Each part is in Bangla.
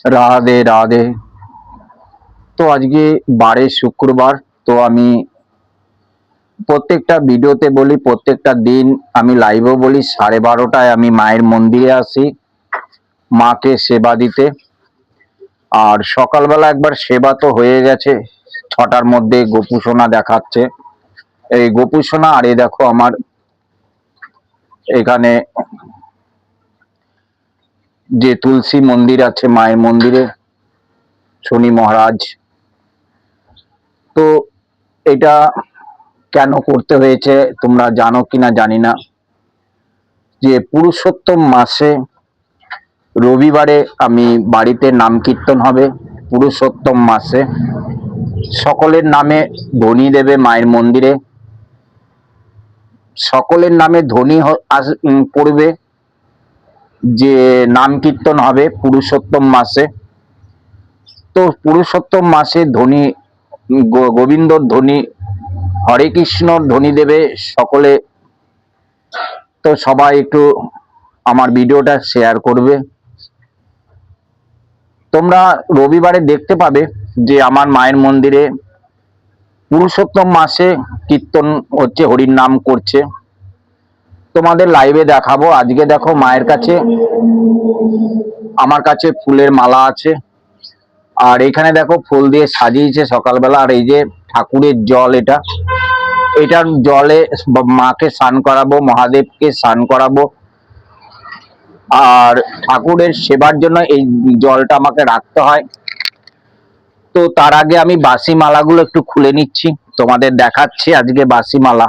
রাধে রাধে। তো আজকে বারে শুক্রবার। তো আমি প্রত্যেকটা ভিডিওতে বলি, প্রত্যেকটা দিন আমি লাইভও বলি, 12:30টায় আমি মায়ের মন্দিরে আসি মাকে সেবা দিতে। আর সকালবেলা একবার সেবা তো হয়ে গেছে, 6টার মধ্যে গোপুসোনা দেখাচ্ছে। এই গোপুসোনা, আর এই দেখো আমার এখানে যে তুলসী মন্দির আছে মায়ের মন্দিরে, শনি মহারাজ। তো এটা কেন করতে হয়েছে তোমরা জানো কিনা জানি না, যে পুরুষোত্তম মাসে রবিবারে আমি বাড়িতে নাম কীর্তন হবে। পুরুষোত্তম মাসে সকলের নামে ধ্বনি দেবে মায়ের মন্দিরে, সকলের নামে ধ্বনি পড়বে, যে নাম কীর্তন হবে পুরুষোত্তম মাসে। তো পুরুষোত্তম মাসে ধ্বনি, গোবিন্দর ধ্বনি, হরে কৃষ্ণর ধ্বনি দেবে সকলে। তো সবাই একটু আমার ভিডিওটা শেয়ার করবে। তোমরা রবিবারে দেখতে পাবে যে আমার মায়ের মন্দিরে পুরুষোত্তম মাসে কীর্তন হচ্ছে, হরির নাম করছে। তোমাদের লাইভে দেখাবো। আজকে দেখো মায়ের কাছে, আমার কাছে ফুলের মালা আছে, আর এখানে দেখো ফুল দিয়ে সাজিয়েছে সকালবেলা। আর এই যে ঠাকুরের জল, এটার জলে মাকে স্নান করাবো, মহাদেবকে স্নান করাবো। আর ঠাকুরের সেবার জন্য এই জলটা আমাকে রাখতে হয়। তো তার আগে আমি বাসি মালাগুলো একটু খুলে নিচ্ছি, তোমাদের দেখাচ্ছি। আজকে বাসি মালা,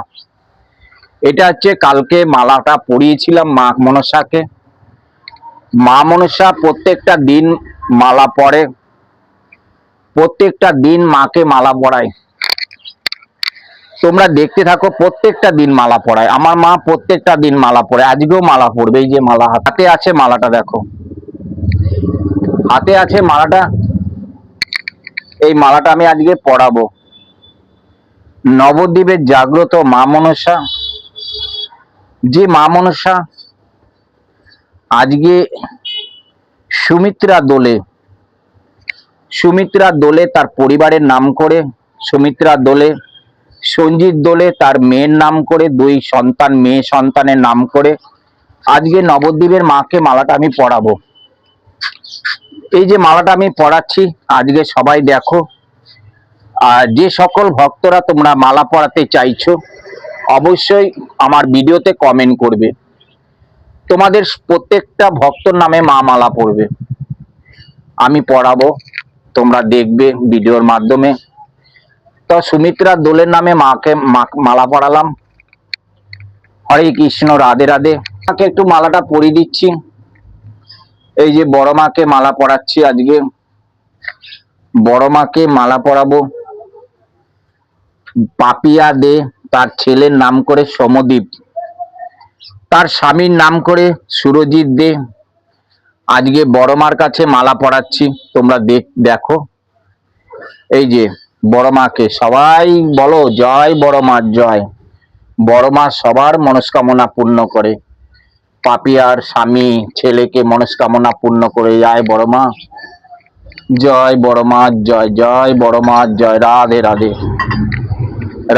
এটা হচ্ছে কালকে মালাটা পরিয়েছিলাম মা মনসাকে। মা মনসা প্রত্যেকটা দিন মালা পরে, প্রত্যেকটা দিন মাকে মালা পরায়। তোমরা দেখতে থাকো, প্রত্যেকটা দিন মালা পরায় আমার মা, প্রত্যেকটা দিন মালা পরে। আজকেও মালা পরবে। এই যে মালা হাতে আছে, মালাটা দেখো হাতে আছে মালাটা। এই মালাটা আমি আজকে পরাবো। নবদ্বীপের জাগ্রত মা মনসা, যে মা মনসা আজকে সুমিত্রা দোলে, সুমিত্রা দোলে তার পরিবারের নাম করে, সুমিত্রা দোলে, সঞ্জিত দোলে তার মেয়ের নাম করে, 2 সন্তান, মেয়ে সন্তানের নাম করে আজকে নবদ্বীপের মাকে মালাটা আমি পরাবো। এই যে মালাটা আমি পরাচ্ছি আজকে, সবাই দেখো। আর যে সকল ভক্তরা তোমরা মালা পরাতে চাইছো, অবশ্যই আমার ভিডিওতে কমেন্ট করবে। তোমাদের প্রত্যেকটা ভক্তর নামে মা মালা পরবে, আমি পরাবো, তোমরা দেখবে ভিডিওর মাধ্যমে। তো সুমিত্রা দোলের নামে মাকে মালা পরালাম। হরে কৃষ্ণ, রাধে রাধে। মাকে একটু মালাটা পরিয়ে দিচ্ছি। এই যে বড় মাকে মালা পরাচ্ছি আজকে, বড় মাকে মালা পরাবো। পাপিয়া দে তার ছেলের নাম করে সমদ্বীপ, তার স্বামীর নাম করে সুরজিৎ দে। আজকে বড় মার কাছে মালা পরাচ্ছি, তোমরা দেখো। এই যে বড় মাকে, সবাই বলো জয় বড় মা, জয় বড় মা। সবার মনস্কামনা পূর্ণ করে, পাপিয়ার স্বামী ছেলেকে মনস্কামনা পূর্ণ করে যায় বড় মা। জয় বড় মা, জয় জয় বড় মা, জয়। রাধে রাধে,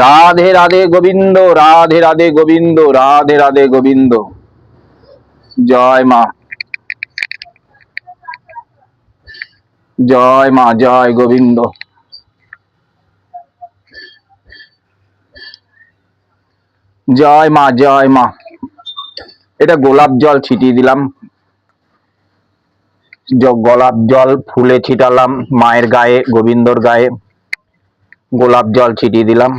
রাধে রাধে গোবিন্দ, রাধে রাধে গোবিন্দ, রাধে রাধে গোবিন্দ। জয় মা, জয় মা, জয় গোবিন্দ। জয় মা, জয় মা। এটা গোলাপ জল ছিটিয়ে দিলাম, গোলাপ জল ফুলে ছিটালাম মায়ের গায়ে, গোবিন্দর গায়ে গোলাপ জল ছিটিয়ে দিলাম।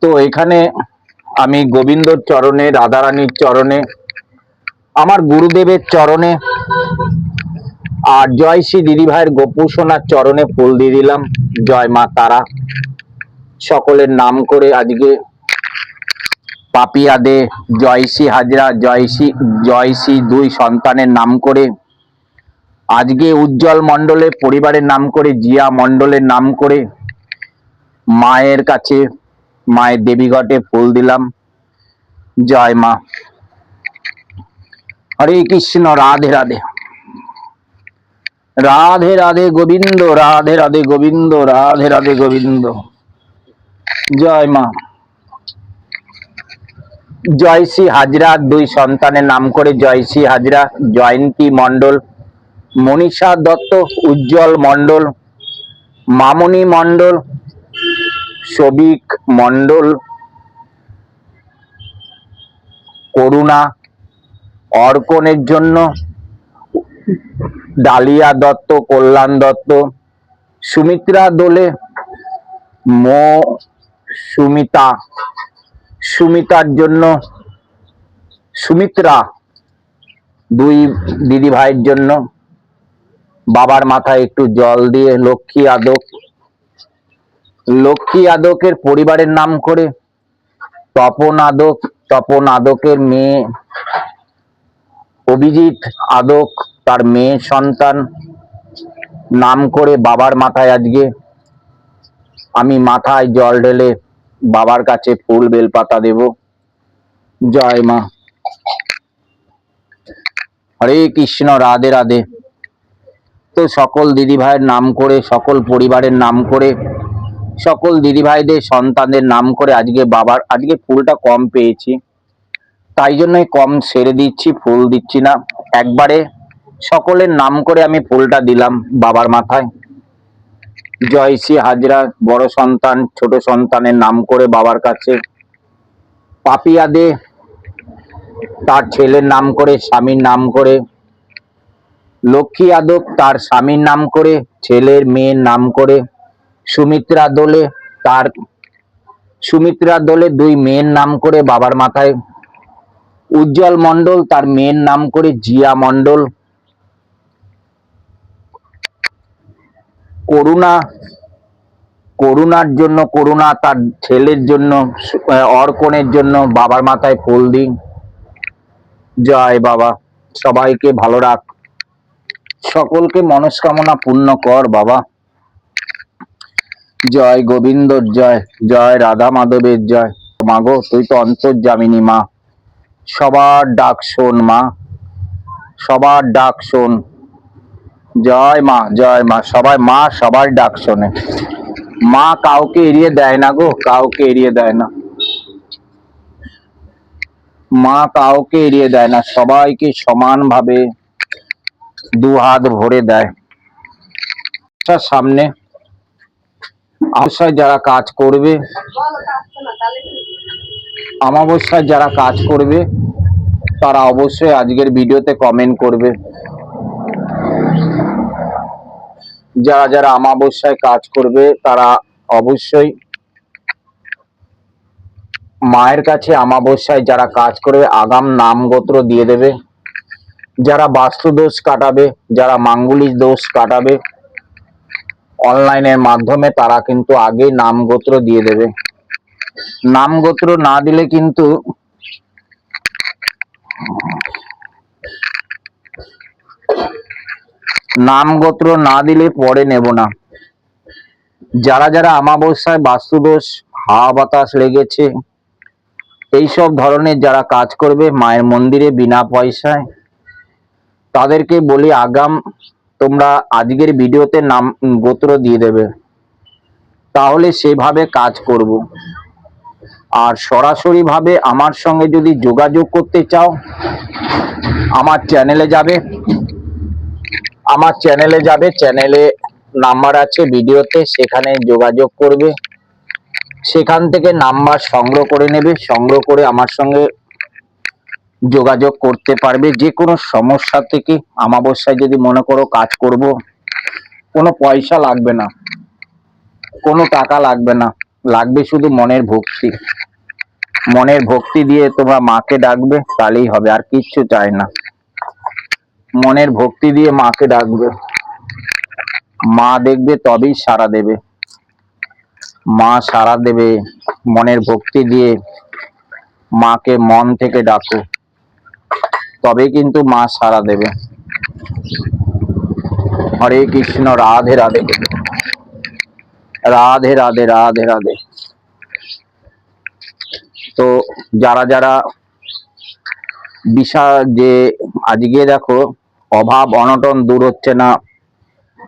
তো এখানে আমি গোবিন্দর চরণে, রাধারানীর চরণে, আমার গুরুদেবের চরণে, আর জয়শ্রী দিদি ভাইয়ের গোপুসোনার চরণে ফুল দিয়ে দিলাম। জয় মা তারা। সকলের নাম করে আজকে পাপিয়া দে, জয়শ্রী হাজরা, জয়শ্রী 2 সন্তানের নাম করে, আজকে উজ্জ্বল মণ্ডলের পরিবারের নাম করে, জিয়া মণ্ডলের নাম করে মায়ের কাছে, মায়ের দেবীঘটে ফুল দিলাম। জয় মা। হরে কৃষ্ণ, রাধে রাধে। রাধে রাধে গোবিন্দ, রাধে রাধে গোবিন্দ, রাধে রাধে গোবিন্দ। জয় মা। জয়শ্রী হাজরা, দুই সন্তানের নাম করে জয়শ্রী হাজরা, জয়ন্তী মণ্ডল, মনীষা দত্ত, উজ্জ্বল মণ্ডল, মামনি মণ্ডল, সবিক মণ্ডল, করুণা, অর্কনের জন্য ডালিয়া দত্ত, কল্যাণ দত্ত, সুমিত্রা দোলে, সুমিতা, সুমিতার জন্য সুমিত্রা, দুই দিদি ভাইয়ের জন্য বাবার মাথায় একটু জল দিয়ে লক্ষ্মী আদক, লক্ষ্মী আদকের পরিবারের নাম করে তপন আদক, তপন আদকের মেয়ে অভিজিৎ আদক, তার মেয়ে সন্তান নাম করে বাবার মাথায় আজকে আমি মাথায় জল ঢেলে বাবার কাছে ফুল বেলপাতা দেব। জয় মা। হরে কৃষ্ণ, রাধে রাধে। তো সকল দিদি ভাইয়ের নাম করে, সকল পরিবারের নাম করে, সকল দিদি ভাইদের সন্তানদের নাম করে আজকে বাবার, আজকে ফুলটা কম পেয়েছি তাই জন্যই কম সেরে দিচ্ছি, ফুল দিচ্ছি না, একবারে সকলের নাম করে আমি ফুলটা দিলাম বাবার মাথায়। জয়শ্রী হাজরা বড় সন্তান, ছোট সন্তানের নাম করে বাবার কাছে, পাপিয়া দে তার ছেলের নাম করে, স্বামীর নাম করে, লক্ষ্মী যাদব তার স্বামীর নাম করে, ছেলের মেয়ের নাম করে, সুমিত্রা দোলে তার সুমিত্রা দোলে দুই মেয়ের নাম করে বাবার মাথায়, উজ্জ্বল মণ্ডল তার মেয়ের নাম করে জিয়া মণ্ডল, করুণা, করুণার জন্য করুণা তার ছেলের জন্য, অর্কনের জন্য বাবার মাথায় ফুল দিন। জয় বাবা, সবাইকে ভালো রাখ, সকলকে মনস্কামনা পূর্ণ কর বাবা। জয় গোবিন্দ, জয় জয় রাধা মাধবের জয়। মাগো তুই তো অন্তর্যামিনী মা, সবার ডাক শোন মা, সবার ডাক শোন। জয় মা, জয় মা। সবাই মা সবার ডাক শোনে, মা কাউকে এড়িয়ে দেয় না গো, কাউকে এড়িয়ে দেয় না মা, কাউকে এড়িয়ে দেয় না, সবাইকে সমানভাবে দুহাত ভরে দেয়। সামনে অমাবস্যায় যারা কাজ করবে, অমাবস্যায় যারা কাজ করবে তারা অবশ্যই আজকের ভিডিওতে কমেন্ট করবে। যারা যারা অমাবস্যায় কাজ করবে তারা অবশ্যই মায়ের কাছে অমাবস্যায় যারা কাজ করবে আগাম নাম গোত্র দিয়ে দেবে। যারা বাস্তু দোষ কাটাবে, যারা মাঙ্গলিক দোষ কাটাবে অনলাইনের মাধ্যমে, তারা কিন্তু আগে নাম গোত্র দিয়ে দেবে। নাম গোত্র না দিলে কিন্তু নাম গোত্র না দিলে পরে নেব না। যারা যারা অমাবস্যায় বাস্তুদোষ, হাওয়া বাতাস লেগেছে, এইসব ধরনের যারা কাজ করবে মায়ের মন্দিরে বিনা পয়সায়, তাদেরকে বলি আগাম তোমরা আজকের ভিডিওতে নাম গোত্র দিয়ে দেবে, তাহলে সেভাবে কাজ করব। আর সরাসরি ভাবে আমার সঙ্গে যদি যোগাযোগ করতে চাও, আমার চ্যানেলে যাবে, আমার চ্যানেলে যাবে, চ্যানেলে নাম্বার আছে ভিডিওতে, সেখানে যোগাযোগ করবে, সেখান থেকে নাম্বার সংগ্রহ করে নেবে, সংগ্রহ করে আমার সঙ্গে যোগাযোগ করতে পারবে যে কোনো সমস্যা থেকে। অমাবস্যায় যদি মনে করো কাজ করব, কোনো পয়সা লাগবে না, কোনো টাকা লাগবে না, লাগবে শুধু মনের ভক্তি। মনের ভক্তি দিয়ে তোমরা মাকে ডাকবে, তাহলেই হবে, আর কিচ্ছু চাই না। মনের ভক্তি দিয়ে মাকে ডাকবে, মা দেখবে তবেই সাড়া দেবে, মা সাড়া দেবে। মনের ভক্তি দিয়ে মাকে মন থেকে ডাকো, তবে কিন্তু মা সাড়া দেবে। হরে কৃষ্ণ, রাধে রাধে, রাধে রাধে, রাধে রাধে। তো যারা যারা যে আজকে দেখো অভাব অনটন দূর হচ্ছে না,